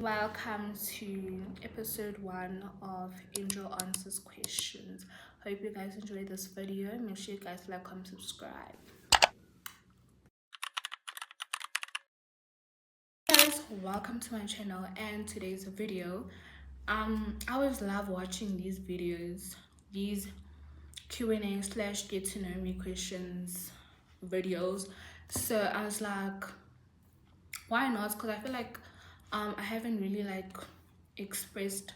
Welcome to episode 1 of Angel Answers Questions. Hope you guys enjoyed this video. Make sure you guys like, comment, subscribe. Guys, welcome to my channel and today's video. I always love watching these videos, these Q&A slash get to know me questions videos. So I was like, why not? Because I feel like I haven't really expressed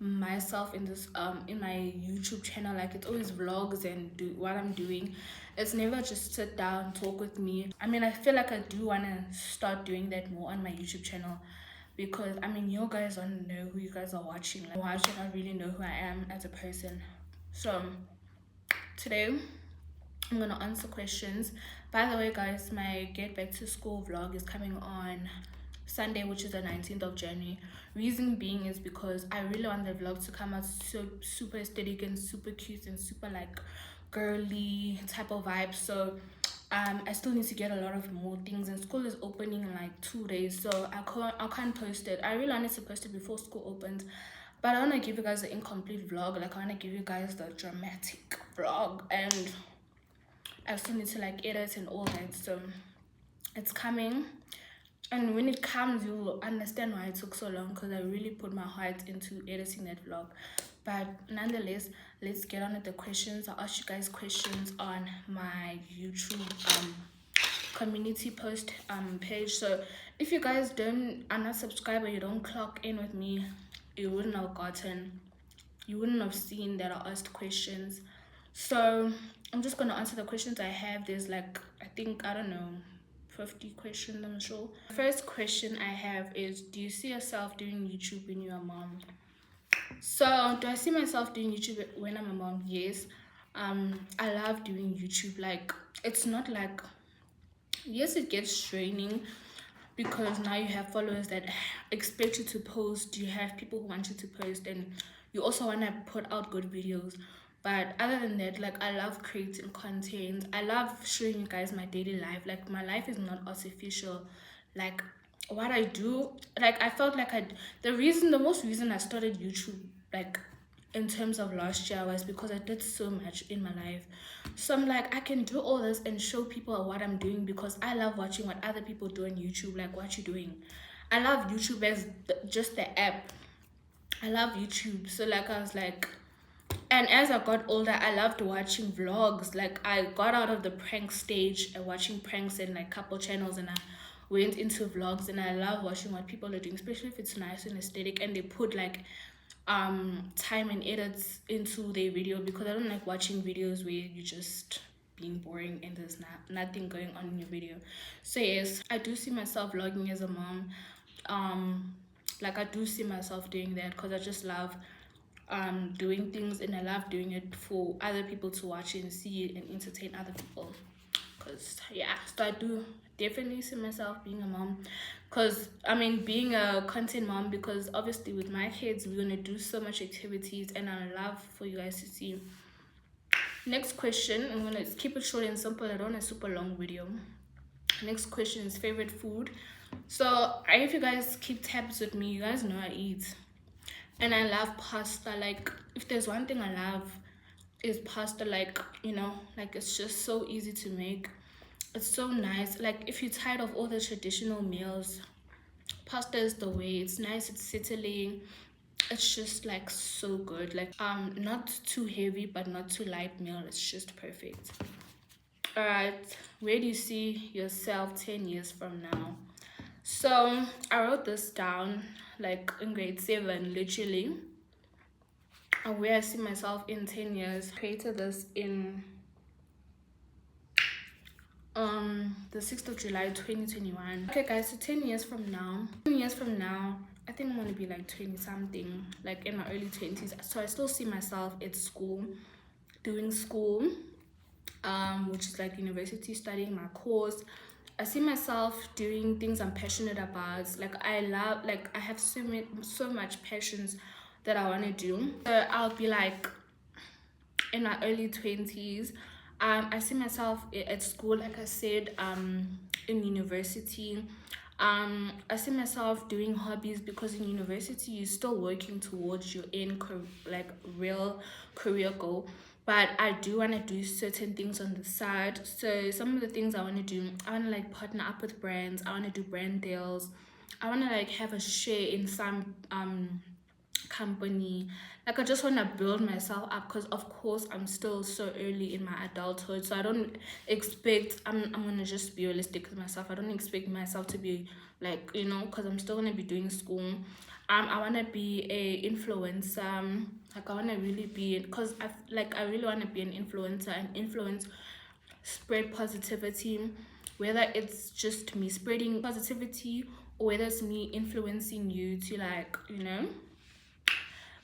myself in this in my YouTube channel. Like, it's always vlogs and do what I'm doing. It's never just sit down talk with me. I mean, I feel like I do want to start doing that more on my YouTube channel, because I mean, you guys don't know who you guys are watching. Like, why should I really know who I am as a person? So today I'm gonna answer questions. By the way, guys, my get back to school vlog is coming on Sunday, which is the 19th of January. Reason being is because I really want the vlog to come out so super aesthetic and super cute and super like girly type of vibe. So I still need to get a lot of more things, and school is opening in like 2 days, so I can't post it. I really wanted to post it before school opens, but I want to give you guys the incomplete vlog. Like, I want to give you guys the dramatic vlog, and I still need to like edit and all that. So it's coming, and when it comes you'll understand why it took so long, because I really put my heart into editing that vlog. But nonetheless, let's get on with the questions. I'll ask you guys questions on my YouTube community post page. So if you guys are not subscribed or you don't clock in with me, you wouldn't have seen that I asked questions. So I'm just gonna answer the questions I have. There's like, I think, I don't know, 50 questions, I'm sure. First question I have is, do you see yourself doing YouTube when you're a mom? So do I see myself doing YouTube when I'm a mom? Yes. I love doing YouTube. Like, it's not like, yes, it gets draining, because now you have followers that expect you to post, you have people who want you to post, and you also want to put out good videos. But other than that, like, I love creating content. I love showing you guys my daily life. Like, my life is not artificial. Like, what I do, like, I felt like the most reason I started YouTube, like, in terms of last year, was because I did so much in my life. So I'm like, I can do all this and show people what I'm doing, because I love watching what other people do on YouTube. Like, what you doing. I love YouTube as just the app. I love YouTube. So like, I was like, and as I got older, I loved watching vlogs. Like, I got out of the prank stage and watching pranks in like couple channels, and I went into vlogs, and I love watching what people are doing, especially if it's nice and aesthetic and they put like time and edits into their video, because I don't like watching videos where you just being boring and there's nothing going on in your video. So yes, I do see myself vlogging as a mom. Like, I do see myself doing that, because I just love doing things, and I love doing it for other people to watch and see it and entertain other people. Because yeah, so I do definitely see myself being a mom, because I mean, being a content mom, because obviously with my kids we're gonna do so much activities, and I love for you guys to see. Next question, I'm gonna keep it short and simple. I don't want a super long video. Next question is favorite food. So if you guys keep tabs with me, you guys know I eat, and I love pasta. Like, if there's one thing I love, is pasta. Like, you know, like, it's just so easy to make. It's so nice. Like, if you're tired of all the traditional meals, pasta is the way. It's nice, it's settling, it's just like so good. Like, not too heavy but not too light meal. It's just perfect. All right, where do you see yourself 10 years from now? So I wrote this down like in grade 7, literally, and where I see myself in 10 years. Created this in the 6th of July 2021. Okay guys, so 10 years from now, I think I'm gonna be like 20 something, like in my early 20s. So I still see myself at school, doing school, which is like university, studying my course. I see myself doing things I'm passionate about. Like, I love, like, I have so much passions that I want to do. So I'll be like in my early 20s. I see myself at school, like I said, in university. I see myself doing hobbies because in university you're still working towards your like real career goal. But I do want to do certain things on the side. So some of the things I want to do, I want to like partner up with brands. I want to do brand deals. I want to like have a share in some company. Like I just want to build myself up because of course I'm still so early in my adulthood, so I don't expect, I'm gonna just be realistic with myself. I don't expect myself to be like, because I'm still gonna be doing school. I want to be a influencer. Like I want to really be, because I really want to be an influencer and influence, spread positivity, whether it's just me spreading positivity or whether it's me influencing you to like,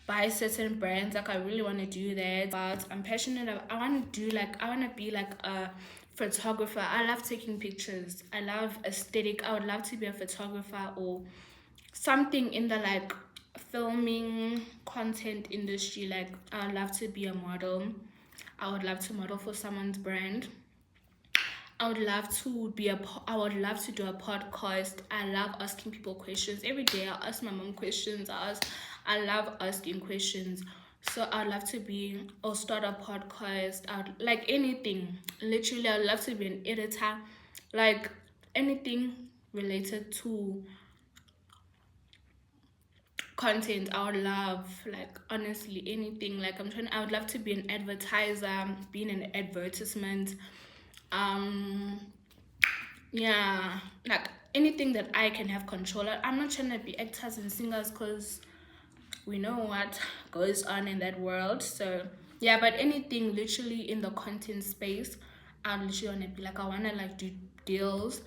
buy certain brands. Like I really want to do that, but I'm passionate about, I want to do like, I want to be like a photographer. I love taking pictures, I love aesthetic. I would love to be a photographer or something in the like filming content industry. Like I would love to be a model. I would love to model for someone's brand. I would love to be I would love to do a podcast. I love asking people questions. Every day I ask my mom questions. I love asking questions. So I'd love to be or start a podcast. I'd like anything. Literally, I'd love to be an editor. Like anything related to content. I would love, like honestly, anything. Like I would love to be an advertiser, be in an advertisement. Um yeah, like anything that I can have control of. I'm not trying to be actors and singers because we know what goes on in that world. So yeah, but anything literally in the content space, I literally want to be like, I want to like do deals.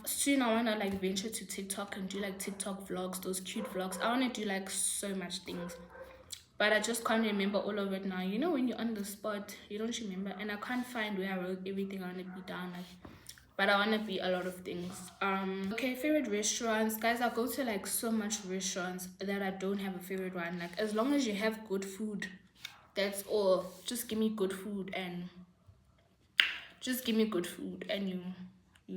Soon I want to like venture to TikTok and do like TikTok vlogs, those cute vlogs. I want to do like so much things, but I just can't remember all of it now. When you're on the spot, you don't remember, and I can't find where I wrote everything I want to be down. Like, but I want to be a lot of things. Okay, favorite restaurants, guys. I go to like so much restaurants that I don't have a favorite one. Like as long as you have good food, that's all. Just give me good food and you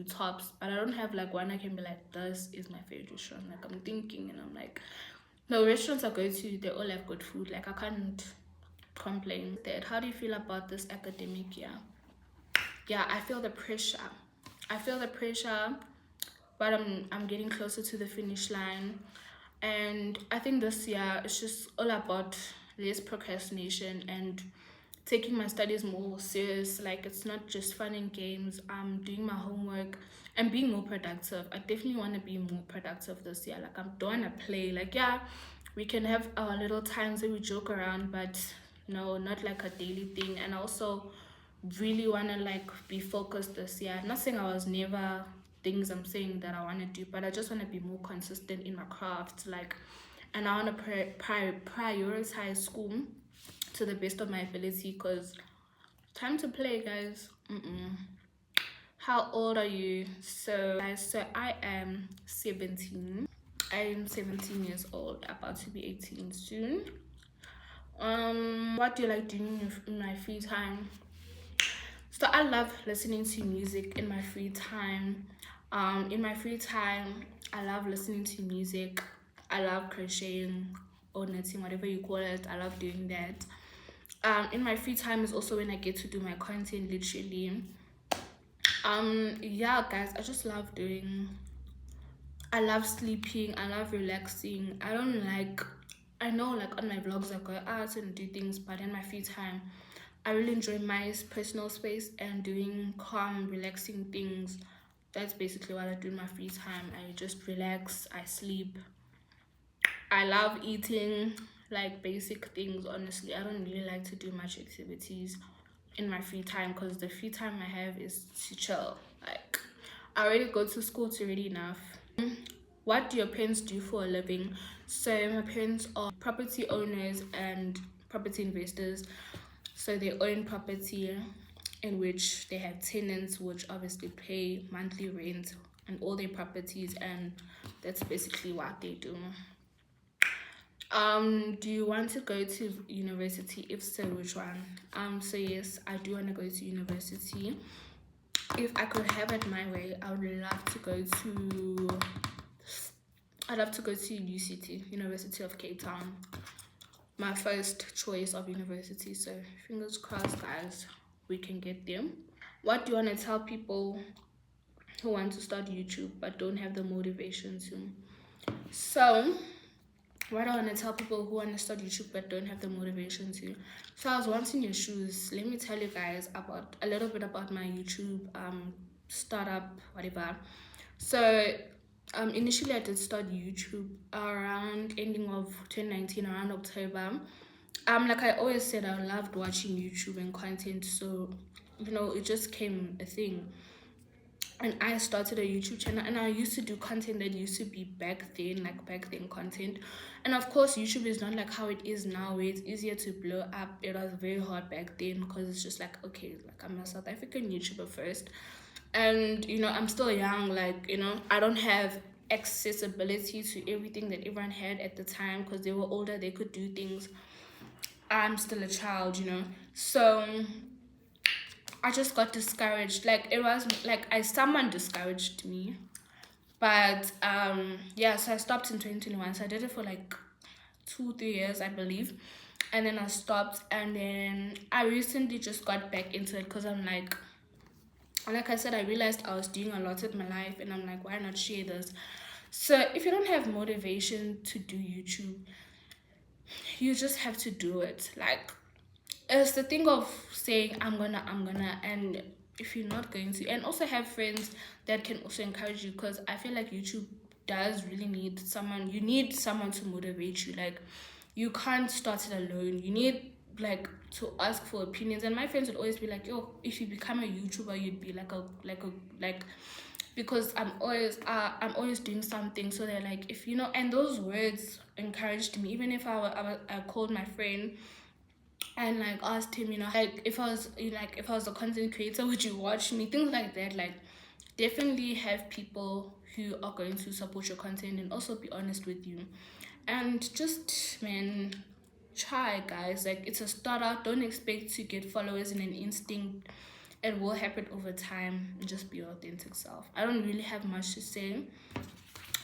tops. But I don't have like one I can be like, this is my favorite restaurant. Like I'm thinking and I'm like, no, restaurants I go to, they all have good food. Like I can't complain. That, how do you feel about this academic year? Yeah, I feel the pressure. But I'm getting closer to the finish line, and I think this year it's just all about less procrastination and taking my studies more serious. Like it's not just fun and games. I'm doing my homework and being more productive. I definitely want to be more productive this year. Like I don't want to play. Like yeah, we can have our little times that we joke around, but no, not like a daily thing. And also really want to like be focused this year. Not saying I was never things I'm saying that I want to do, but I just want to be more consistent in my craft. Like, and I want to prioritize school to the best of my ability, because time to play, guys. How old are you? So guys, so I am 17. I am 17 years old, about to be 18 soon. What do you like doing in my free time? So I love listening to music in my free time. In my free time, I love listening to music. I love crocheting or knitting, whatever you call it. I love doing that. In my free time is also when I get to do my content, literally. Yeah, guys, I just love doing. I love sleeping. I love relaxing. I know like on my vlogs I go out and do things, but in my free time I really enjoy my personal space and doing calm, relaxing things. That's basically what I do in my free time. I just relax, I sleep. I love eating like basic things, honestly. I don't really like to do much activities in my free time because the free time I have is to chill. Like, I already go to school, it's already enough. What do your parents do for a living? So my parents are property owners and property investors. So they own property in which they have tenants which obviously pay monthly rent on all their properties, and that's basically what they do. Do you want to go to university? If so, which one? So yes, I do want to go to university. if I could have it my way, I would love to go to I'd love to go to UCT, University of Cape Town. My first choice of university. So fingers crossed, guys, we can get them. What do you want to tell people who want to start YouTube but don't have the motivation to? So what do I want to tell people who want to start YouTube but don't have the motivation to? So I was once in your shoes. Let me tell you guys about a little bit about my YouTube startup, whatever. So initially I did start YouTube around ending of 2019, around October. Like I always said, I loved watching YouTube and content, so it just came a thing. And I started a YouTube channel, and I used to do content that used to be back then content. And of course, YouTube is not like how it is now, where it's easier to blow up. It was very hard back then because it's just like, okay, like I'm a South African YouTuber first, and I'm still young, like I don't have accessibility to everything that everyone had at the time because they were older, they could do things. I'm still a child, so I just got discouraged. Like it was like someone discouraged me. But yeah, so I stopped in 2021. So I did it for like 2-3 years, I believe. And then I stopped, and then I recently just got back into it because I'm like I said, I realized I was doing a lot with my life, and I'm like, why not share this? So if you don't have motivation to do YouTube, you just have to do it. Like it's the thing of saying I'm gonna, and if you're not going to, and also have friends that can also encourage you, because I feel like YouTube does really need someone. You need someone to motivate you. Like you can't start it alone. You need like to ask for opinions. And my friends would always be like, yo, if you become a YouTuber, you'd be like because I'm always doing something. So they're like, if and those words encouraged me. Even if I called my friend and like asked him, like if I was if I was a content creator, would you watch me? Things like that. Like definitely have people who are going to support your content and also be honest with you. And just try, guys. Like it's a startup. Don't expect to get followers in an instinct. It will happen over time. Just be your authentic self. I don't really have much to say.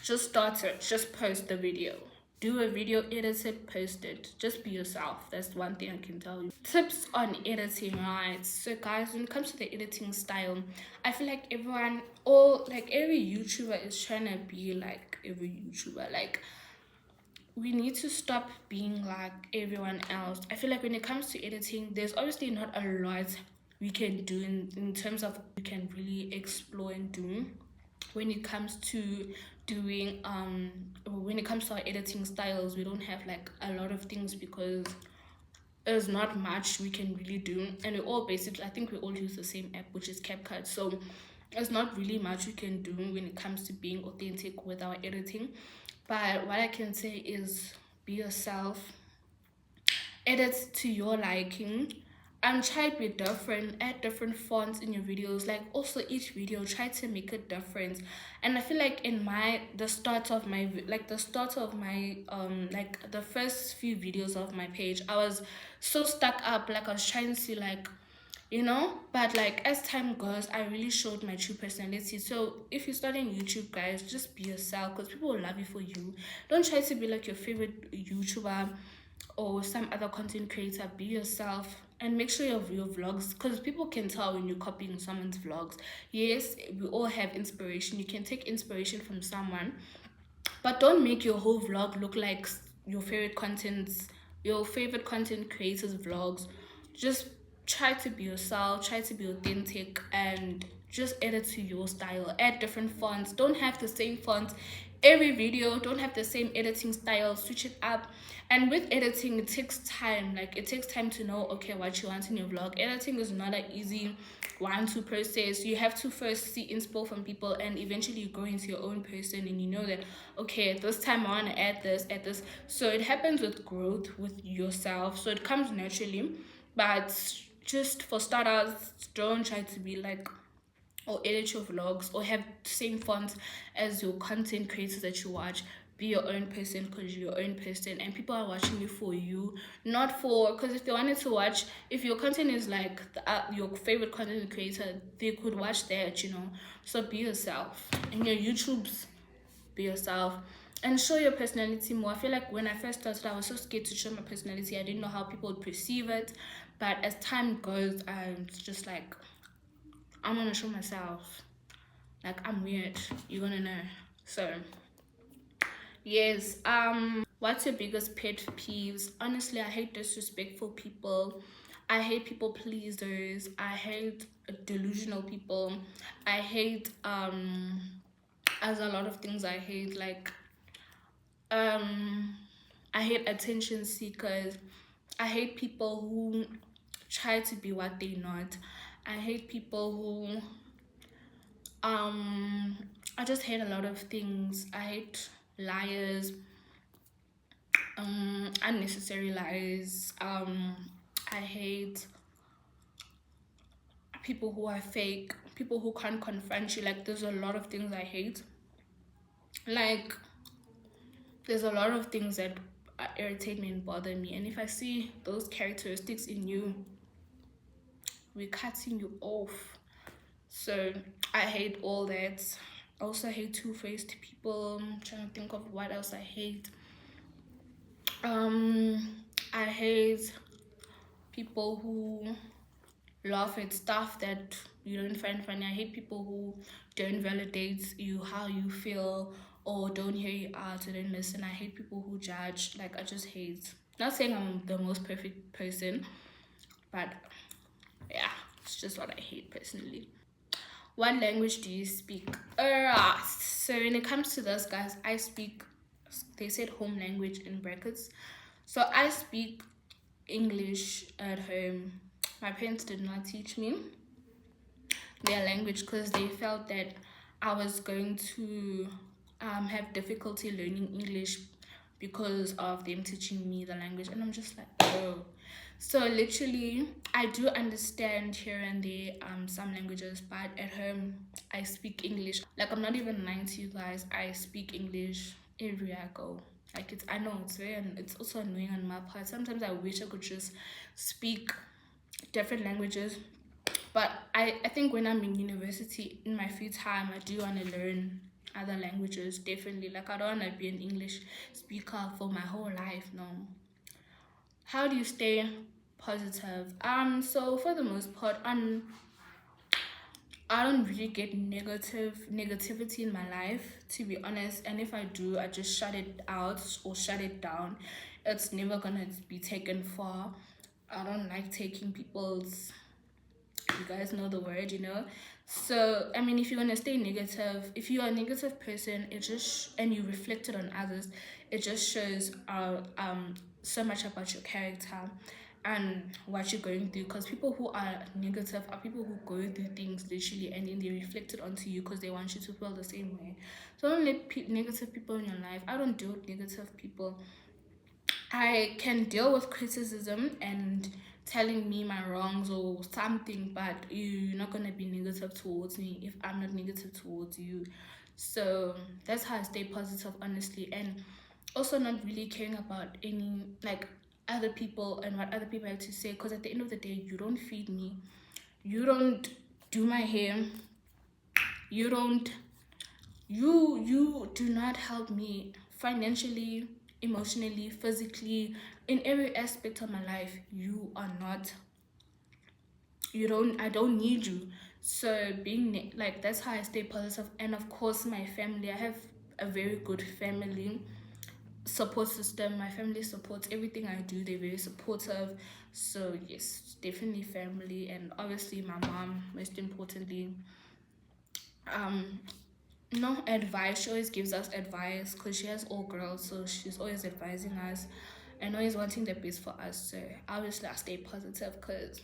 Just start it. Just post the video. Do a video, edit it, post it. Just be yourself. That's one thing I can tell you. Tips on editing, right? So guys, when it comes to the editing style, I feel like every YouTuber is trying to be like every YouTuber. Like we need to stop being like everyone else. I feel like when it comes to editing, there's obviously not a lot we can do in terms of we can really explore and do when it comes to doing when it comes to our editing styles. We don't have like a lot of things because there's not much we can really do, and we all basically, I think we all use the same app, which is CapCut. So there's not really much we can do when it comes to being authentic with our editing. But what I can say is be yourself, edit to your liking, and try to be different, add different fonts in your videos. Like also each video, try to make a difference. And I feel like in the start of my like the first few videos of my page, I was so stuck up. Like I was trying to but like as time goes, I really showed my true personality. So if you're starting YouTube, guys, just be yourself, because people will love you for you. Don't try to be like your favorite YouTuber or some other content creator. Be yourself, and make sure your vlogs, because people can tell when you're copying someone's vlogs. Yes, we all have inspiration. You can take inspiration from someone, but don't make your whole vlog look like your favorite content creators vlogs. Just try to be yourself, try to be authentic, and just edit to your style. Add different fonts. Don't have the same fonts every video. Don't have the same editing style. Switch it up. And with editing, it takes time. Like it takes time to know, okay, what you want in your vlog. Editing is not an easy one to process. You have to first see inspo from people, and eventually you go into your own person, and you know that, okay, this time I want to add this. So it happens with growth with yourself, so it comes naturally. But just for starters, don't try to be like or edit your vlogs or have the same font as your content creators that you watch. be your own person because you're your own person, and people are watching you for you, not for, because if they wanted to watch, if your content is like your favorite content creator, they could watch that, you know. So be yourself. In your YouTubes, be yourself and show your personality more. I feel like when I first started, I was so scared to show my personality. I didn't know how people would perceive it, but as time goes, I'm just like, I'm gonna show myself. Like, I'm weird, you're gonna know. So yes, what's your biggest pet peeves? Honestly, I hate disrespectful people. I hate people pleasers. I hate delusional people. I hate as a lot of things I hate, like um I hate attention seekers. I hate people who try to be what they're not. I hate people who um I just hate a lot of things. I hate liars, unnecessary lies. I hate people who are fake, people who can't confront you. Like, there's a lot of things I hate. Like, there's a lot of things that irritate me and bother me, and if I see those characteristics in you, we're cutting you off. So I hate all that. I also hate two-faced people. I'm trying to think of what else I hate. I hate people who laugh at stuff that you don't find funny. I hate people who don't validate you, how you feel, or don't hear you out or don't listen. I hate people who judge. Like, I just hate. Not saying I'm the most perfect person, but yeah, it's just what I hate personally. What language do you speak? So when it comes to this, guys, I speak, they said home language in brackets. So I speak English at home. My parents did not teach me their language because they felt that I was going to have difficulty learning English because of them teaching me the language. And I'm just like, oh. So literally, I do understand here and there some languages, but at home I speak English. Like, I'm not even lying to you guys. I speak English everywhere I go. Like, it's, I know it's very, it's also annoying on my part. Sometimes I wish I could just speak different languages, but I think when I'm in university, in my free time, I do want to learn other languages, definitely. Like, I don't want to be an English speaker for my whole life, no. How do you stay positive? So for the most part, I don't really get negativity in my life, to be honest. And if I do, I just shut it out or shut it down. It's never gonna be taken far. I don't like taking people's, you guys know the word, you know. So I mean, if you're gonna stay negative, if you're a negative person, it just, and you reflect it on others, it just shows so much about your character and what you're going through. Because people who are negative are people who go through things literally, and then they reflect it onto you because they want you to feel the same way. So don't let negative people in your life. I don't deal with negative people. I can deal with criticism and telling me my wrongs or something, but you're not gonna be negative towards me if I'm not negative towards you. So that's how I stay positive, honestly, and also not really caring about any, like, other people and what other people have to say, because at the end of the day, you don't feed me, you don't do my hair, you don't, you do not help me financially, emotionally, physically, in every aspect of my life. You are not, you don't, I don't need you. So being like, that's how I stay positive. And of course, my family, I have a very good family support system. My family supports everything I do. They're very supportive. So yes, definitely family, and obviously my mom, most importantly. No advice, she always gives us advice because she has all girls, so she's always advising us and always wanting the best for us. So obviously I stay positive because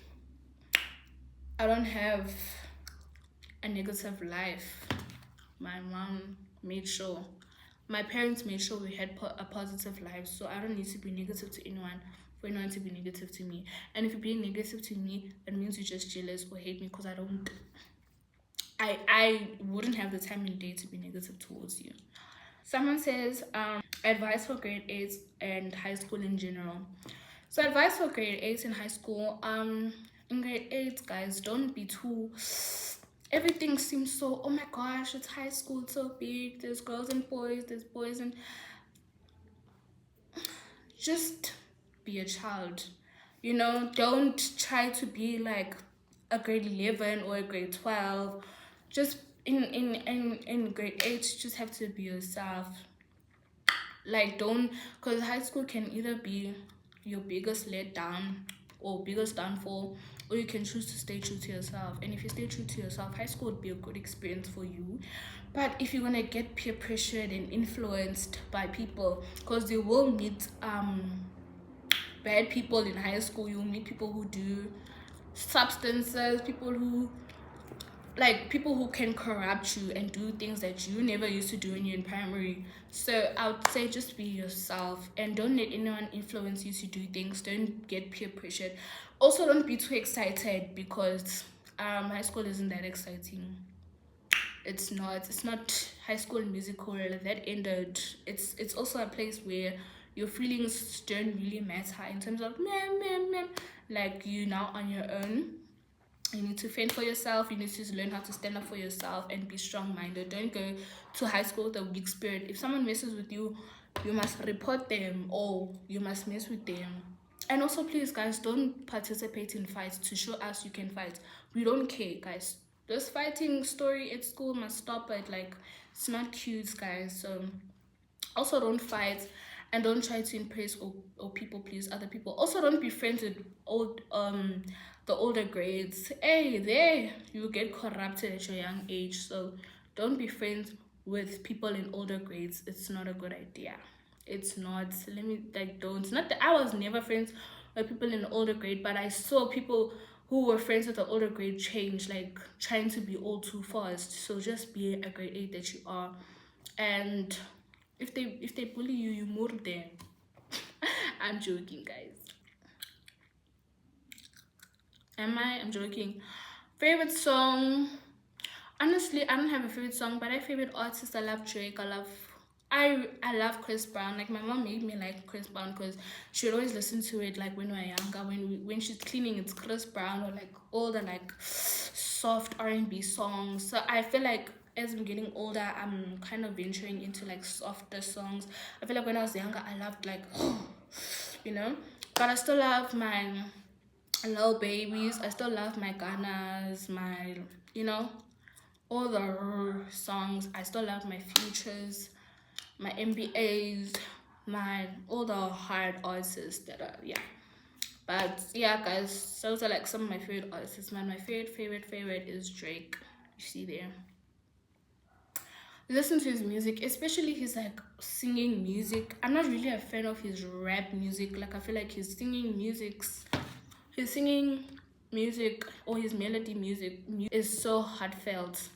I don't have a negative life. My mom made sure, my parents made sure we had a positive life, so I don't need to be negative to anyone for anyone to be negative to me. And if you're being negative to me, it means you're just jealous or hate me, because I wouldn't have the time in day to be negative towards you. Someone says, Advice for grade 8 and high school in general. So advice for grade 8 in high school, in grade 8, guys, don't be too, everything seems so, oh my gosh, it's high school, it's so big, there's girls and boys, there's boys, and just be a child. You know, don't try to be like a grade 11 or a grade 12. Just in grade 8, you just have to be yourself. Like, don't, because high school can either be your biggest letdown or biggest downfall, or you can choose to stay true to yourself. And if you stay true to yourself, high school would be a good experience for you. But if you're gonna get peer pressured and influenced by people, because you will meet bad people in high school, you'll meet people who do substances, people who can corrupt you and do things that you never used to do when you're in primary. So I would say just be yourself and don't let anyone influence you to do things. Don't get peer pressured. Also, don't be too excited, because high school isn't that exciting. It's not High School Musical that ended. It's also a place where your feelings don't really matter in terms of meh. Like, you now on your own. You need to fend for yourself. You need to learn how to stand up for yourself and be strong-minded. Don't go to high school with a weak spirit. If someone messes with you, you must report them, or you must mess with them. And also, please, guys, don't participate in fights to show us you can fight. We don't care, guys. This fighting story at school must stop. It, like, it's not cute, guys. So also, don't fight, and don't try to impress or people please other people. Also, don't be friends with the older grades. Hey, there you get corrupted at your young age. So don't be friends with people in older grades. It's not a good idea. It's not. Let me, like, don't. Not that I was never friends with people in the older grade, but I saw people who were friends with the older grade change, like trying to be all too fast. So just be a grade 8 that you are. And if they bully you, you move them. I'm joking, guys. I'm joking. Favorite song? Honestly, I don't have a favorite song, but I favorite artist. I love Drake. I love Chris Brown. Like, my mom made me like Chris Brown because she would always listen to it like when we were younger. When she's cleaning, it's Chris Brown, or like all the like soft R&B songs. So I feel like as I'm getting older, I'm kind of venturing into like softer songs. I feel like when I was younger, I loved like you know, but I still love my Lil Babies. I still love my Ghanas, my, you know, all the songs. I still love my Futures, my MBAs, my all the hard artists that are, yeah. But yeah, guys, those are like some of my favorite artists. Man, my favorite is Drake. You see there. Listen to his music, especially his like singing music. I'm not really a fan of his rap music. Like, I feel like his singing music or his melody music is so heartfelt.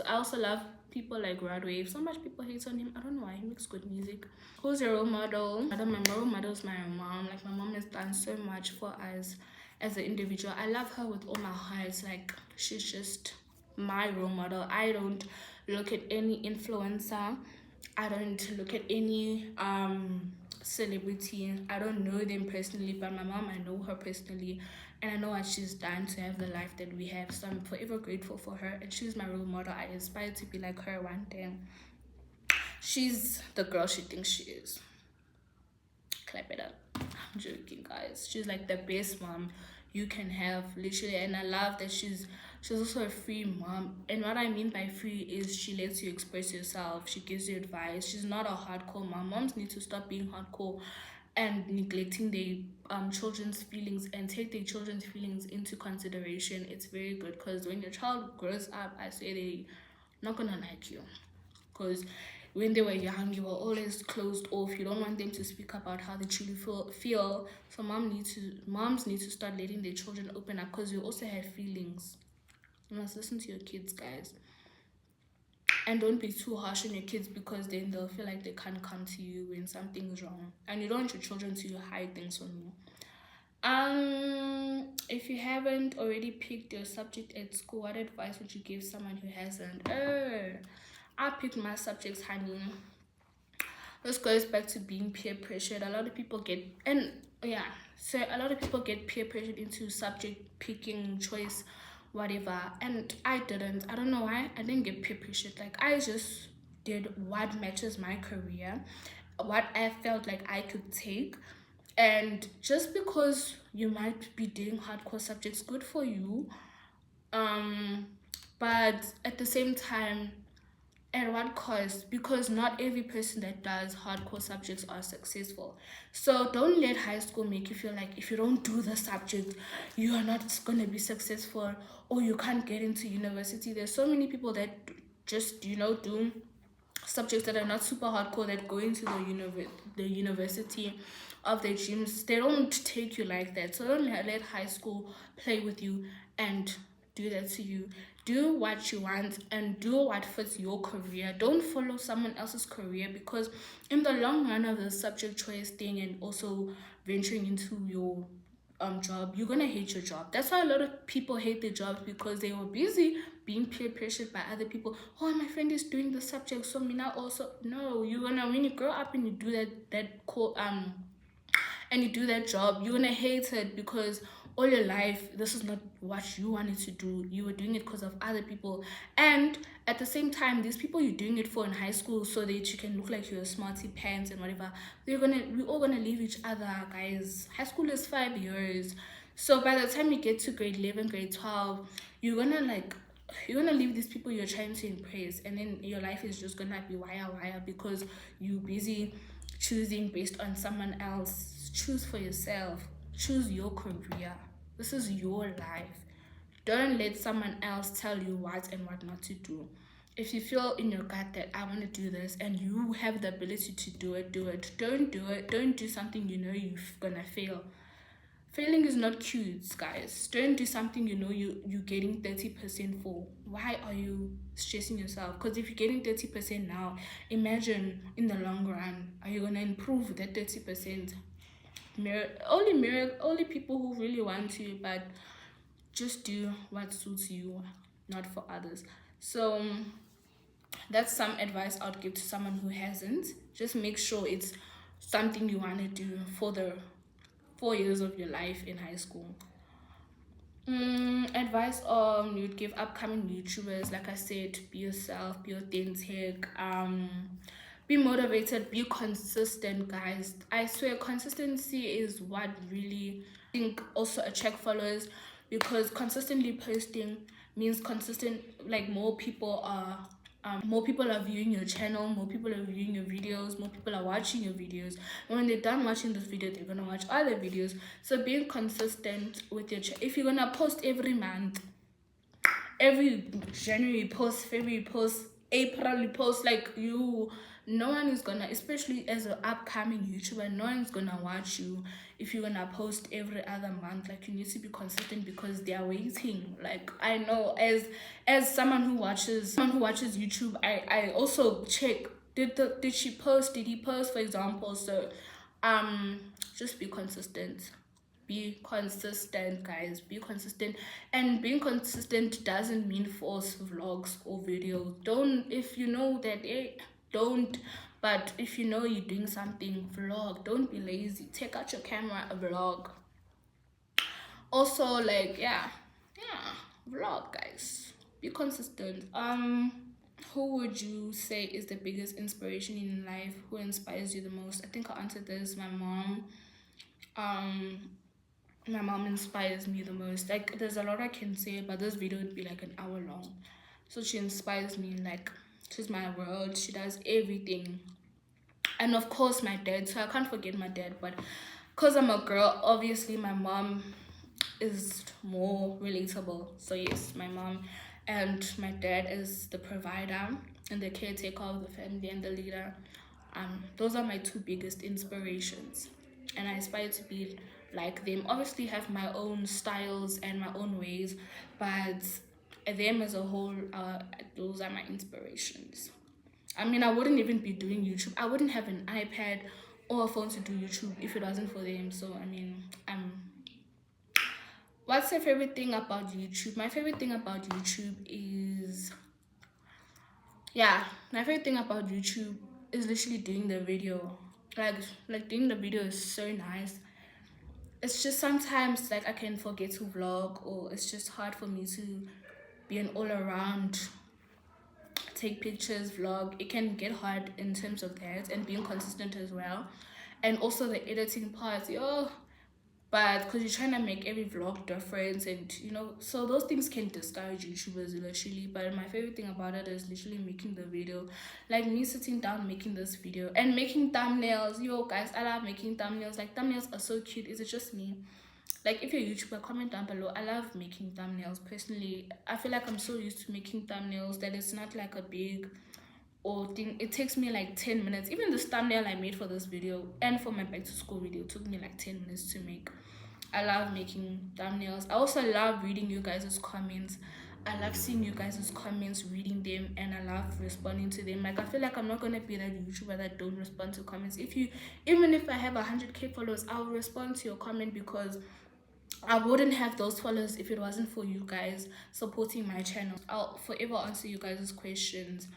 I also love people like Wave. So much people hate on him. I don't know why. He makes good music. Who's your role model? I don't know. My role model is my mom. Like, my mom has done so much for us as an individual. I love her with all my heart. Like, she's just my role model. I don't look at any influencer. I don't look at any celebrity. I don't know them personally, but my mom, I know her personally, and I know what she's done to have the life that we have. So I'm forever grateful for her, and she's my role model. I aspire to be like her one day. She's the girl she thinks she is. Clap it up. I'm joking, guys. She's like the best mom you can have, literally. And I love that she's also a free mom. And what I mean by free is she lets you express yourself. She gives you advice. She's not a hardcore mom. Moms need to stop being hardcore and neglecting their children's feelings, and take their children's feelings into consideration. It's very good, because when your child grows up, I say they not gonna like you, because when they were young, you were always closed off. You don't want them to speak about how they truly feel. So moms need to start letting their children open up, because you also have feelings. You must listen to your kids, guys. And don't be too harsh on your kids, because then they'll feel like they can't come to you when something's wrong. And you don't want your children to hide things from you. If you haven't already picked your subject at school, what advice would you give someone who hasn't? I picked my subjects, honey. this goes back to being peer pressured. A lot of people get, and yeah, so a lot of people get peer pressured into subject picking, choice, whatever. And I didn't. I don't know why I didn't get peer pressured. Like, I just did what matches my career, what I felt like I could take. And just because you might be doing hardcore subjects, good for you. Um, but at the same time, at what cost? Because not every person that does hardcore subjects are successful. So don't let high school make you feel like if you don't do the subject, you are not going to be successful, or you can't get into university. There's so many people that just, do subjects that are not super hardcore that go into the university of their dreams. They don't take you like that. So don't let high school play with you and do that to you. Do what you want and do what fits your career. Don't follow someone else's career, because in the long run of the subject choice thing and also venturing into your job, you're gonna hate your job. That's why a lot of people hate their jobs, because they were busy being peer pressured by other people. Oh, my friend is doing the subject, so me now also. No, you're gonna, when you grow up and you do that call and you do that job, you're gonna hate it, because all your life this is not what you wanted to do. You were doing it because of other people. And at the same time, these people you're doing it for in high school so that you can look like you're a smarty pants and whatever, we're all gonna leave each other, guys. High school is 5 years. So by the time you get to grade 11, grade 12, you're gonna leave these people you're trying to impress, and then your life is just gonna be wire because you're busy choosing based on someone else. Choose for yourself. Choose your career. This is your life. Don't let someone else tell you what and what not to do. If you feel in your gut that I want to do this and you have the ability to do it, do it. Don't do it. Don't do something you know you're gonna fail. Failing is not cute, guys. Don't do something you know you're getting 30% for. Why are you stressing yourself? Because if you're getting 30% now, imagine in the long run, are you gonna improve that 30%? Only people who really want to, but just do what suits you, not for others. So that's some advice I'd give to someone who hasn't. Just make sure it's something you want to do for the 4 years of your life in high school. Advice you'd give upcoming YouTubers, like I said, be yourself, be authentic, be motivated, be consistent, guys. I swear consistency is what really, I think, also attract followers, because consistently posting means consistent, like more people are viewing your channel, more people are viewing your videos, more people are watching your videos. And when they're done watching this video, they're gonna watch other videos. So being consistent with your if you're gonna post every month, every January post, February post, April post, like you, no one is gonna, especially as an upcoming YouTuber, no one's gonna watch you if you're gonna post every other month. Like, you need to be consistent because they are waiting. Like, I know, as someone who watches YouTube, I also check, did she post, did he post, for example. So just be consistent. Be consistent, guys. Be consistent. And being consistent doesn't mean force vlogs or videos. Don't, if you know that, don't. But if you know you're doing something, vlog. Don't be lazy. Take out your camera, a vlog. Also, like, yeah, vlog, guys. Be consistent. Who would you say is the biggest inspiration in life? Who inspires you the most? I think I answered this. My mom. My mom inspires me the most. Like, there's a lot I can say, but this video would be like an hour long. So she inspires me. Like, she's my world. She does everything. And of course my dad, so I can't forget my dad. But because I'm a girl, obviously my mom is more relatable. So yes, my mom. And my dad is the provider and the caretaker of the family and the leader. Those are my two biggest inspirations, and I aspire to be like them. Obviously have my own styles and my own ways, but them as a whole, those are my inspirations. I mean, I wouldn't even be doing YouTube. I wouldn't have an iPad or a phone to do YouTube if it wasn't for them. So I mean, what's your favorite thing about YouTube? My favorite thing about YouTube is, my favorite thing about YouTube is literally doing the video. Like doing the video is so nice. It's just sometimes like I can forget to vlog, or it's just hard for me to be an all around take pictures vlog. It can get hard in terms of that, and being consistent as well, and also the editing part, yo. But because you're trying to make every vlog different, and so those things can discourage YouTubers literally. But my favorite thing about it is literally making the video, like me sitting down making this video and making thumbnails. Yo guys, I love making thumbnails. Like thumbnails are so cute. Is it just me? Like if you're a YouTuber, comment down below. I love making thumbnails. Personally, I feel like I'm so used to making thumbnails that it's not like a big or thing. It takes me like 10 minutes. Even this thumbnail I made for this video and for my back to school video took me like 10 minutes to make. I love making thumbnails. I also love reading you guys' comments. I love seeing you guys' comments, reading them, and I love responding to them. Like I feel like I'm not gonna be that YouTuber that don't respond to comments. Even if I have 100k followers, I'll respond to your comment, because I wouldn't have those followers if it wasn't for you guys supporting my channel. I'll forever answer you guys' questions,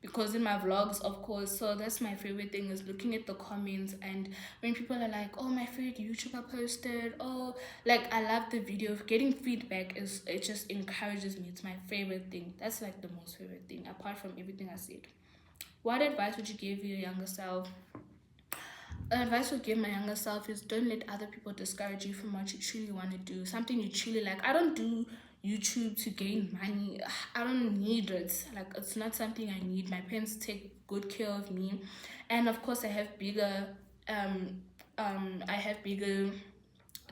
because in my vlogs, of course. So that's my favorite thing, is looking at the comments, and when people are like, oh, my favorite YouTuber posted, oh, like I love the video. Getting feedback, it just encourages me. It's my favorite thing. That's like the most favorite thing apart from everything I said. What advice would you give your younger self? Advice I would give my younger self is, don't let other people discourage you from what you truly want to do, something you truly like. I don't do YouTube to gain money. I don't need it. Like it's not something I need. My parents take good care of me, and of course I have bigger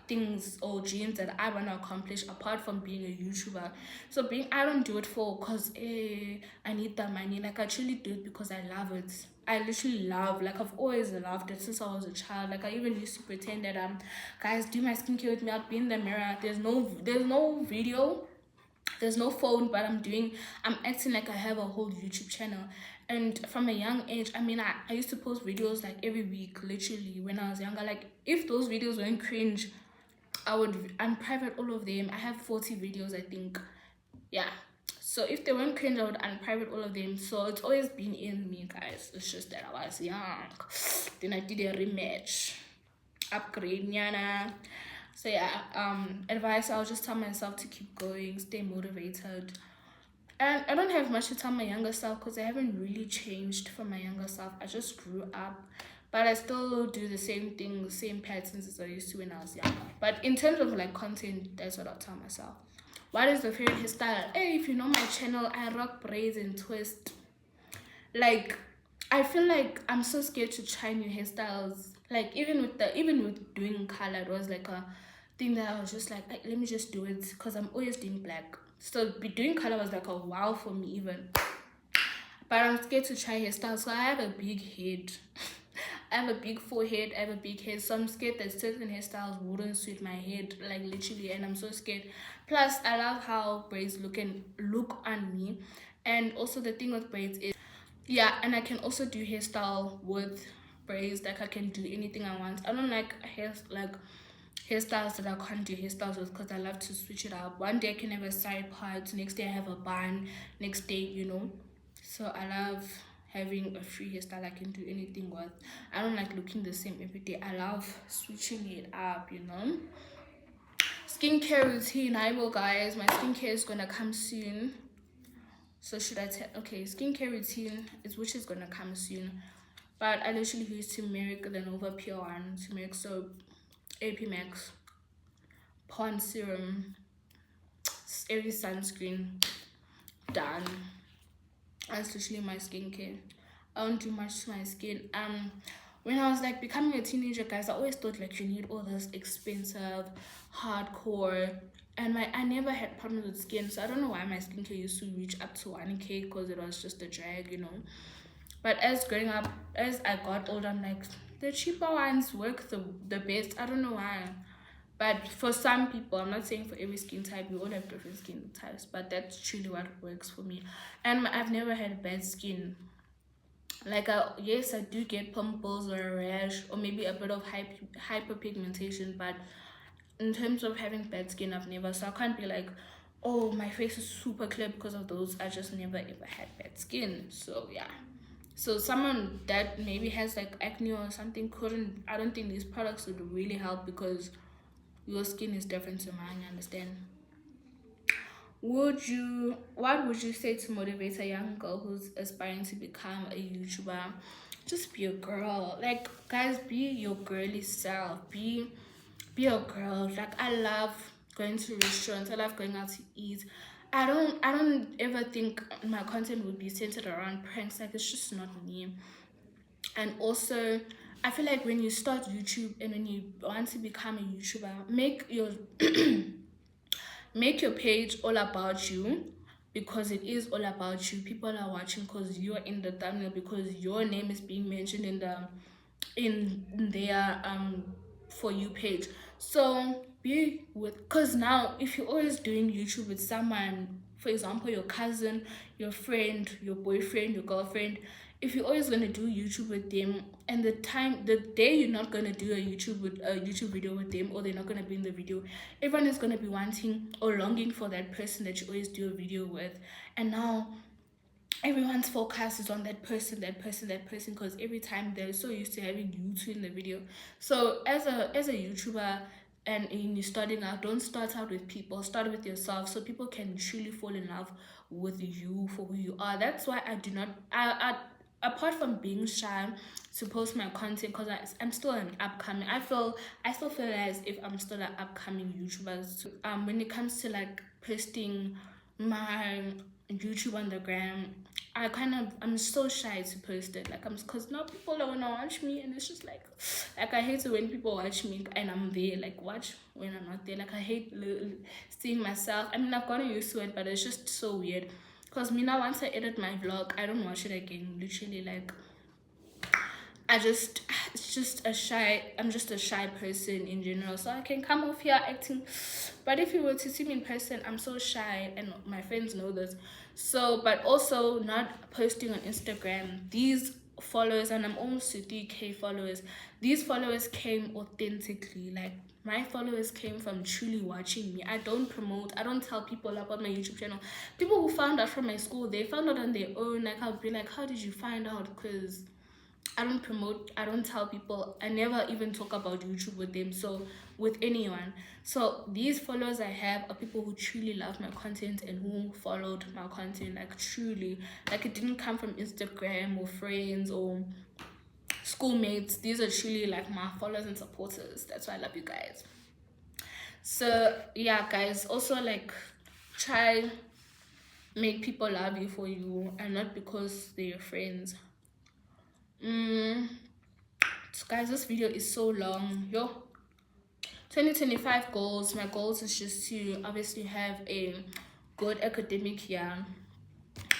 things or dreams that I want to accomplish apart from being a YouTuber. So I don't do it for because I need that money. Like I truly do it because I love it. I literally love, like I've always loved it since I was a child. Like I even used to pretend that guys, do my skincare with me. I'll be in the mirror. There's no video, there's no phone, but I'm acting like I have a whole YouTube channel. And from a young age, I mean, I used to post videos like every week, literally, when I was younger. Like if those videos weren't cringe, I would unprivate all of them. I have 40 videos, I think. Yeah. So if they weren't cringe, I would unprivate all of them. So it's always been in me, guys. It's just that I was young. Then I did a rematch. Upgrade, nyana. So yeah, advice, I'll just tell myself to keep going, stay motivated. And I don't have much to tell my younger self, because I haven't really changed from my younger self. I just grew up. But I still do the same things, same patterns as I used to when I was younger. But in terms of like content, that's what I'll tell myself. What is the favorite hairstyle? Hey, if you know my channel, I rock braids and twist. Like, I feel like I'm so scared to try new hairstyles. Like even with doing color, it was like a thing that I was just like, let me just do it, because I'm always doing black. So doing color was like a wow for me even. But I'm scared to try hairstyles. So I have a big head. I have a big forehead, I have a big head, so I'm scared that certain hairstyles wouldn't suit my head, like literally, and I'm so scared. Plus, I love how braids look on me, and also the thing with braids is, yeah, and I can also do hairstyle with braids. Like I can do anything I want. I don't like hairstyles that I can't do hairstyles with, because I love to switch it up. One day I can have a side part, next day I have a bun, next day, So I love having a free hairstyle I can do anything with. I don't like looking the same every day. I love switching it up, Skincare routine. I will, guys. My skincare is gonna come soon. So should I tell? Okay, skincare routine is which is gonna come soon. But I literally use turmeric, Lenovo Pure One, turmeric soap, AP Max, Pond serum, every sunscreen, done. That's literally my skincare. I don't do much to my skin. When I was like becoming a teenager, guys, I always thought like you need all this expensive, hardcore, and I never had problems with skin, so I don't know why my skincare used to reach up to 1k, because it was just a drag. But as I got older, I'm like, the cheaper ones work the best. I don't know why. But for some people, I'm not saying for every skin type, we all have different skin types, but that's truly what works for me. And I've never had bad skin. Like, yes, I do get pimples or a rash, or maybe a bit of hyperpigmentation, but in terms of having bad skin, I've never. So I can't be like, oh, my face is super clear because of those. I just never ever had bad skin. So yeah, So someone that maybe has like acne or something couldn't, I don't think these products would really help because your skin is different to mine, you understand? What would you say to motivate a young girl who's aspiring to become a YouTuber? Just be a girl. Like, guys, be your girly self. Be a girl. Like, I love going to restaurants. I love going out to eat. I don't ever think my content would be centered around pranks. Like, it's just not me. And also, I feel like when you start YouTube and when you want to become a YouTuber, make your page all about you, because it is all about you. People are watching because you're in the thumbnail, because your name is being mentioned in their for you page. So be with, because now if you're always doing YouTube with someone, for example your cousin, your friend, your boyfriend, your girlfriend, if you're always going to do YouTube with them, and the day you're not going to do a YouTube video with them, or they're not going to be in the video, everyone is going to be wanting or longing for that person that you always do a video with. And now everyone's focus is on that person, because every time they're so used to having you two in the video. So as a YouTuber, and you're starting out, don't start out with people, start with yourself, so people can truly fall in love with you for who you are. That's why I do not apart from being shy to post my content, because I'm still an upcoming, I still feel as if I'm still an upcoming YouTuber. So, when it comes to like posting my YouTube on the gram, I'm so shy to post it. Like, because now people are gonna watch me, and it's just like I hate it when people watch me and I'm there. Like, watch when I'm not there. Like, I hate seeing myself. I mean, I've gotten used to it, but it's just so weird. Because me now, once I edit my vlog, I don't watch it again. Literally, like, it's just I'm just a shy person in general. So I can come off here acting, but if you were to see me in person, I'm so shy, and my friends know this. So, but also not posting on Instagram. These followers, and I'm almost to 3K followers, these followers came authentically. Like, my followers came from truly watching me. I don't promote, I don't tell people about my YouTube channel. People who found out from my school, they found out on their own. Like, I'll be like, how did you find out? Because I don't promote, I don't tell people, I never even talk about YouTube with them, so with anyone. So these followers I have are people who truly love my content and who followed my content, like truly. Like, it didn't come from Instagram or friends or schoolmates. These are truly like my followers and supporters. That's why I love you guys. So yeah, guys, also like, try make people love you for you and not because they're your friends. So guys, this video is so long. 2025 goals. My goals is just to obviously have a good academic year.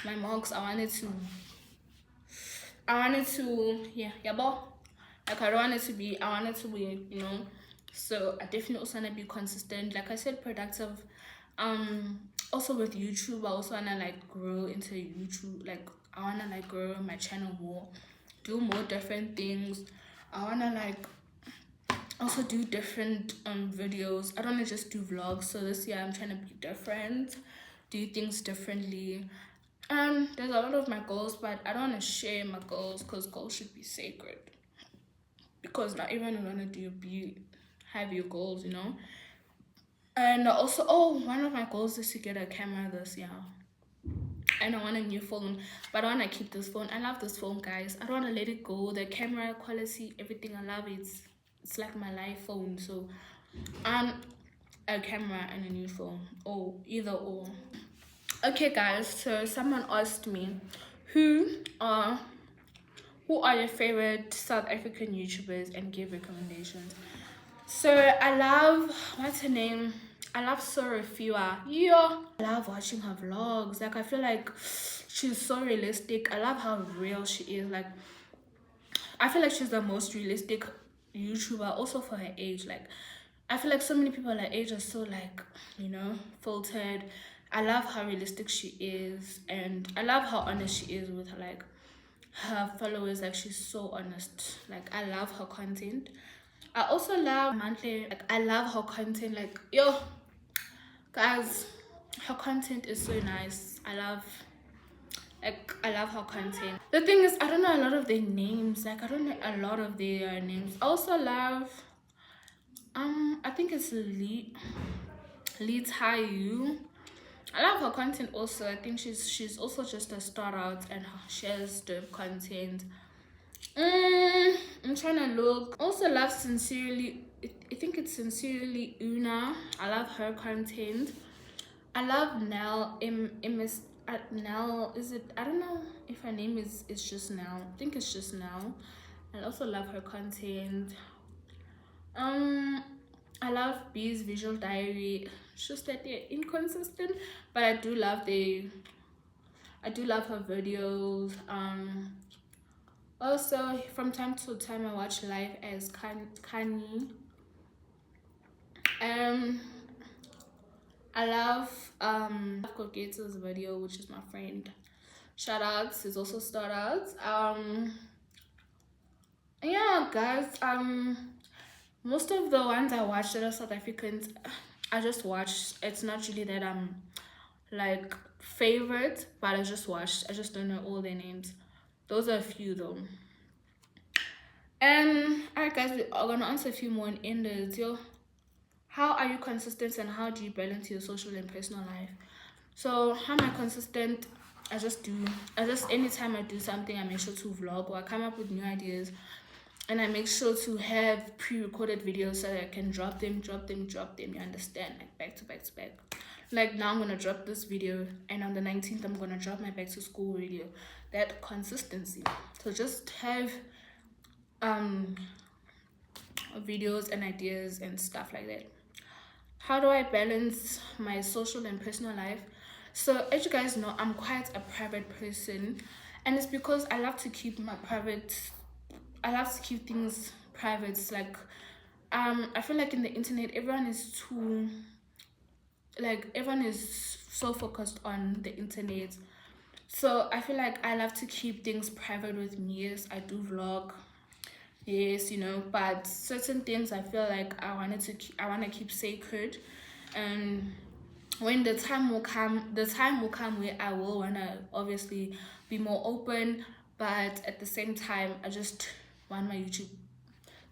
My marks, I wanted to, yeah, boy. Like, I wanted to be, so I definitely also want to be consistent. Like I said, productive. Also with YouTube, I also want to like grow into YouTube. Like, I want to like grow my channel more, do more different things. I want to like also do different videos. I don't want to just do vlogs. So this year I'm trying to be different, do things differently. There's a lot of my goals, but I don't want to share my goals because goals should be sacred, because not everyone want to have your goals, And also, one of my goals is to get a camera this year, and I want a new phone, but I want to keep this phone. I love this phone, guys. I don't want to let it go. The camera quality, everything, I love it. It's like my life phone. So a camera and a new phone, or either or. Okay, guys, so someone asked me who are your favorite South African YouTubers, and give recommendations. So I love, what's her name? I love Sorafua. Yeah. I love watching her vlogs. Like, I feel like she's so realistic. I love how real she is. Like, I feel like she's the most realistic YouTuber, also for her age. Like, I feel like so many people her age are so like, filtered. I love how realistic she is, and I love how honest she is with her followers. Like, she's so honest. Like, I love her content. I also love monthly. Like, I love her content. Like, guys, her content is so nice. I Like, I love her content. The thing is, I don't know a lot of their names. Like, I don't know a lot of their names. I also love I think it's Lee Tayu. I love her content also. I think she's also just a start out and shares dope content. I'm trying to look. Also love Sincerely. I think it's Sincerely Una. I love her content. I love Nell. Nell, is it? I don't know if her name is just Nell. I think it's just Nell. I also love her content. I love B's visual diary. It's just that they're inconsistent, but I do love her videos. Also from time to time I watch live as Kanye. I love Koketo's video, which is my friend. Shoutouts is also Startups. Yeah, guys. Most of the ones I watched that are South Africans, I just watched. It's not really that I'm like favorite, but I just watched. I just don't know all their names. Those are a few though. Alright guys, we are gonna answer a few more in the how are you consistent and how do you balance your social and personal life? So how am I consistent? I just anytime I do something, I make sure to vlog, or I come up with new ideas, and I make sure to have pre-recorded videos so that I can drop them, you understand, like back to back to back. Like now I'm gonna drop this video, and on the 19th I'm gonna drop my back to school video. That consistency. So just have videos and ideas and stuff like that. How do I balance my social and personal life? So as you guys know, I'm quite a private person, and it's because I love to keep things private. It's like I feel like in the internet everyone is so focused on the internet. So I feel like I love to keep things private with me. Yes, I do vlog, yes, but certain things I feel like I want to keep sacred. And when the time will come where I will want to obviously be more open, but at the same time I just want my YouTube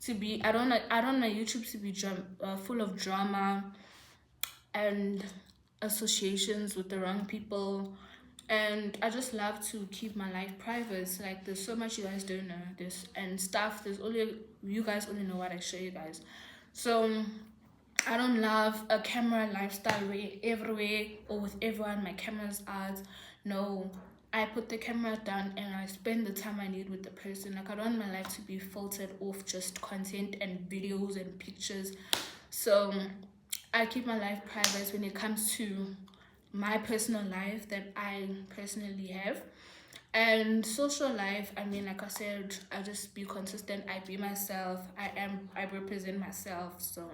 to be, I don't want my YouTube to be full of drama and associations with the wrong people. And I just love to keep my life private. Like, there's so much you guys don't know, this and stuff. You guys only know what I show you guys. So I don't love a camera lifestyle where everywhere or with everyone my camera's out. No, I put the camera down and I spend the time I need with the person. Like, I don't want my life to be filtered off just content and videos and pictures. So I keep my life private when it comes to my personal life that I personally have. And social life, I mean, like I said, I just be consistent. I be myself. I represent myself. So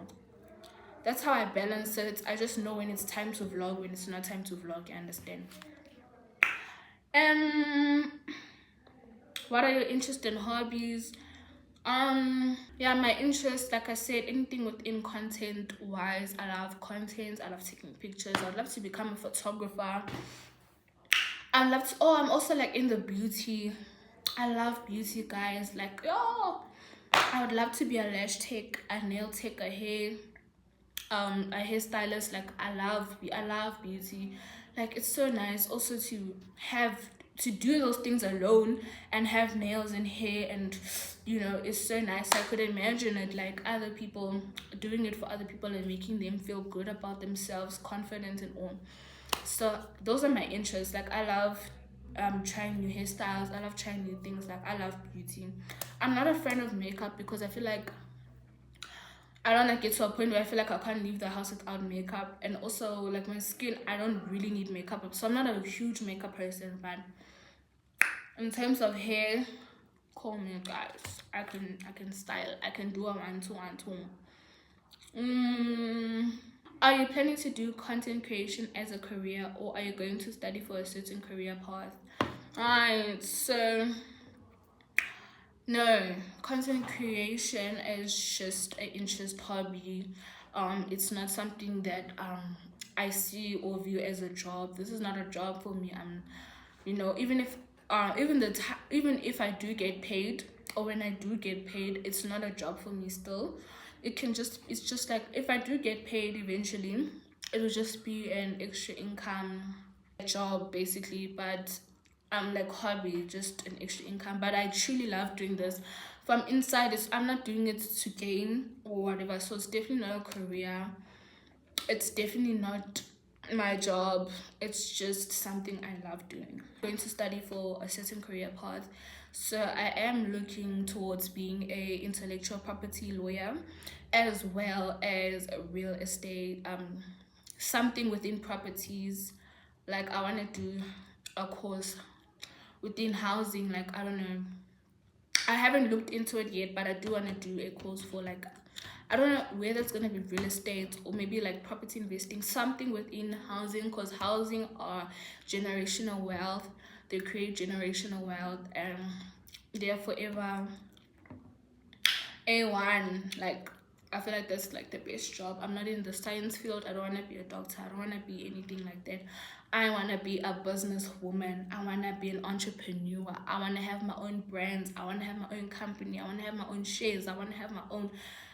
that's how I balance it. I just know when it's time to vlog, when it's not time to vlog, you understand? What are your interests and hobbies? Yeah, my interest, like I said, anything within content wise. I love content, I love taking pictures. I'd love to become a photographer. I'm also like in the beauty. I love beauty, guys. Like, I would love to be a lash tech, a nail tech, a hairstylist. Like, I love beauty. Like, it's so nice also to do those things alone and have nails and hair, and it's so nice. I could imagine it, like other people doing it for other people and making them feel good about themselves, confident and all. So those are my interests. Like, I love trying new hairstyles, I love trying new things. Like, I love beauty. I'm not a fan of makeup because I feel like I don't like get to a point where I feel like I can't leave the house without makeup. And also, like, my skin, I don't really need makeup, so I'm not a huge makeup person. But in terms of hair, call me, guys. I can style. I can do a 1-2-1-2. Are you planning to do content creation as a career, or are you going to study for a certain career path? Alright, so no, content creation is just an interest, hobby. It's not something that I see or view as a job. This is not a job for me. you know, even if I do get paid, or when I do get paid, it's not a job for me still. It's just like, if I do get paid eventually, it will just be an extra income job basically, but like hobby, just an extra income. But I truly love doing this from inside. I'm not doing it to gain or whatever, so it's definitely not a career, it's definitely not my job. It's just something I love doing. Going to study for a certain career path, so I am looking towards being a intellectual property lawyer, as well as a real estate, something within properties. Like, I want to do a course within housing. Like, I don't know, I haven't looked into it yet, but I do want to do a course for, like, I don't know whether it's gonna be real estate or maybe like property investing, something within housing, because housing are generational wealth. They create generational wealth, and they're forever A1. Like, I feel like that's like the best job. I'm not in the science field. I don't want to be a doctor. I don't want to be anything like that. I want to be a businesswoman. I want to be an entrepreneur. I want to have my own brands. I want to have my own company. I want to have my own shares. I want to have my own,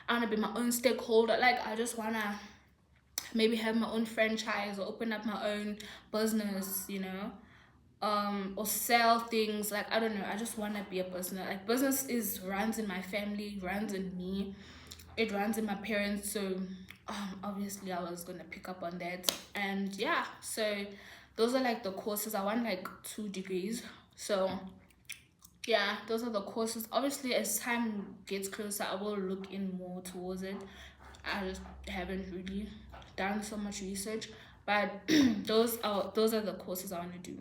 I want to be my own stakeholder. Like, I just want to maybe have my own franchise or open up my own business, you know, or sell things. Like, I don't know, I just want to be a business. Like, business is runs in my family, runs in me, it runs in my parents. So obviously I was gonna pick up on that. And yeah, so those are like the courses. I want like 2 degrees. So yeah, those are the courses. Obviously, as time gets closer, I will look in more towards it. I just haven't really done so much research, but those are the courses I want to do.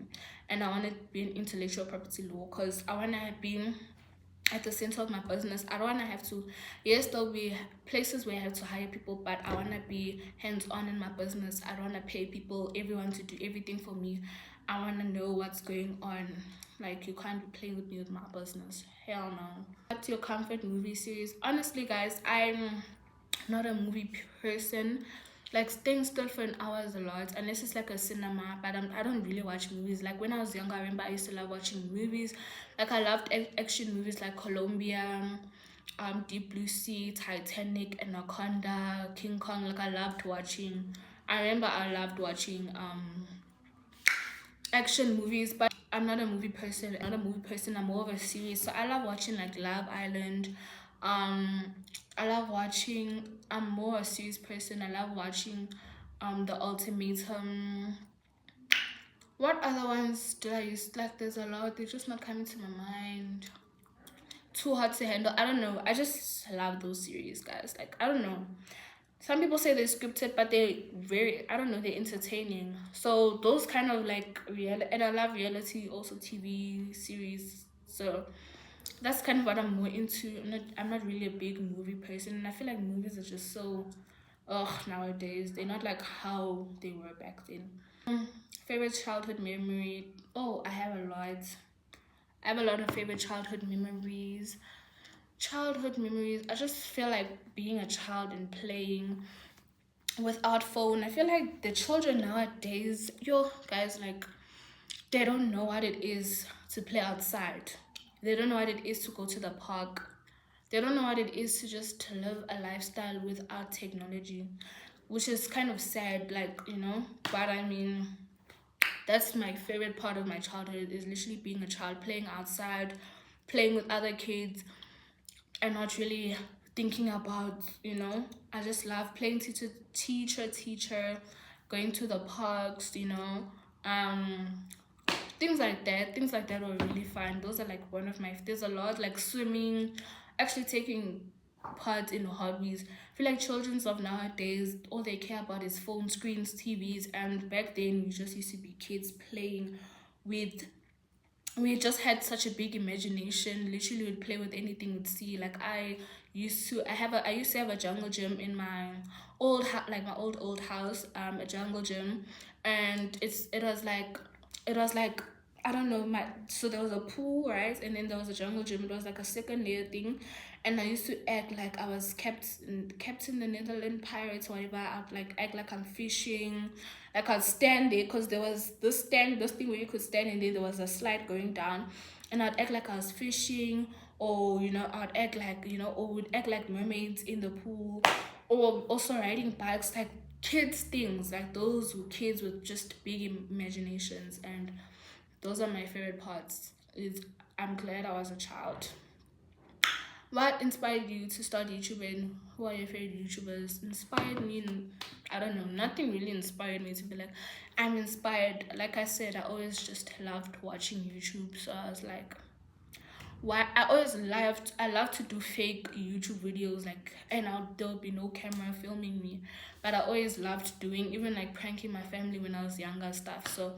And I want to be an intellectual property law, because I want to be at the center of my business. I don't want to have to, yes, there'll be places where I have to hire people, but I want to be hands-on in my business. I don't want to pay people, everyone, to do everything for me. I want to know what's going on. Like, you can't be playing with me with my business. Hell no. What's your comfort movie series? Honestly, guys, I'm not a movie person. Like, staying still for an hour is a lot, unless it's like a cinema. But I don't really watch movies. Like, when I was younger, I remember I used to love watching movies. Like, I loved action movies like Colombia, Deep Blue Sea, Titanic, Anaconda, King Kong. Like, I loved watching, I remember I loved watching action movies. But I'm not a movie person. I'm more of a series. So I love watching like Love Island. I love watching, I'm more a series person. I love watching The Ultimatum. What other ones do I use? Like, there's a lot, they're just not coming to my mind. Too Hot to Handle. I don't know, I just love those series, guys. Like, I don't know, some people say they're scripted, but they're very, I don't know, they're entertaining. So those kind of like real, and I love reality also, TV series. So that's kind of what I'm more into. I'm not really a big movie person, and I feel like movies are just so nowadays. They're not like how they were back then. Favorite childhood memory. Oh, I have a lot. I have a lot of favorite childhood memories. I just feel like being a child and playing without phone. I feel like the children nowadays, yo guys, like, they don't know what it is to play outside. They don't know what it is to go to the park. They don't know what it is to just live a lifestyle without technology, which is kind of sad, like, you know. But I mean, that's my favorite part of my childhood, is literally being a child, playing outside, playing with other kids, and not really thinking about, you know, I just love playing teacher, going to the parks, you know, things like that were really fun. Those are like one of my, there's a lot, like swimming, actually taking part in hobbies. I feel like children of nowadays, all they care about is phone screens, TVs, and back then we just used to be kids playing with, we just had such a big imagination. Literally would play with anything we'd see. Like, I used to have a jungle gym in my like my old house, a jungle gym. And it was like I don't know, so there was a pool, right? And then there was a jungle gym. It was like a second layer thing. And I used to act like I was Captain the Netherlands Pirates, whatever. I'd like act like I'm fishing. Like I'd stand there because there was this thing where you could stand, and there was a slide going down. And I'd act like I was fishing, or I'd act like, or would act like mermaids in the pool, or also riding bikes, like kids things, like those were kids with just big imaginations. And those are my favorite parts. Is I'm glad I was a child. What inspired you to start YouTubing? Who are your favorite YouTubers? Inspired me, I don't know, nothing really inspired me to be like, I'm inspired. Like I said, I always just loved watching YouTube. So I was like, why? I love to do fake YouTube videos, like, and there'll be no camera filming me. But I always loved doing, even like pranking my family when I was younger stuff. So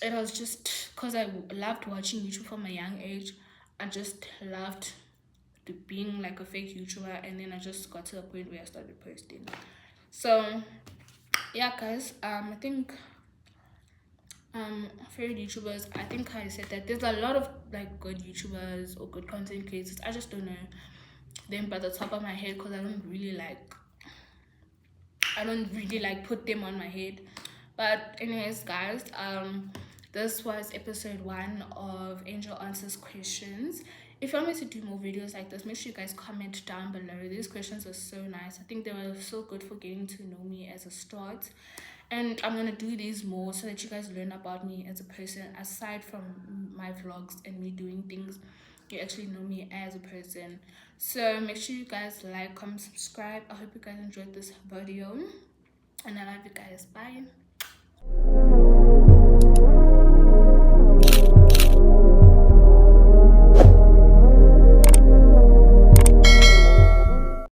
it was just because I loved watching YouTube from a young age. I just loved being like a fake YouTuber, and then I just got to the point where I started posting. So yeah, guys, I think favorite YouTubers. I think I said that there's a lot of like good YouTubers or good content creators. I just don't know them by the top of my head because I don't really like put them on my head. But anyways, guys, this was episode 1 of Angel Answers Questions. If you want me to do more videos like this, make sure you guys comment down below. These questions are so nice. I think they were so good for getting to know me as a start. And I'm gonna do these more so that you guys learn about me as a person. Aside from my vlogs and me doing things, you actually know me as a person. So make sure you guys like, comment, subscribe. I hope you guys enjoyed this video, and I love you guys. Bye.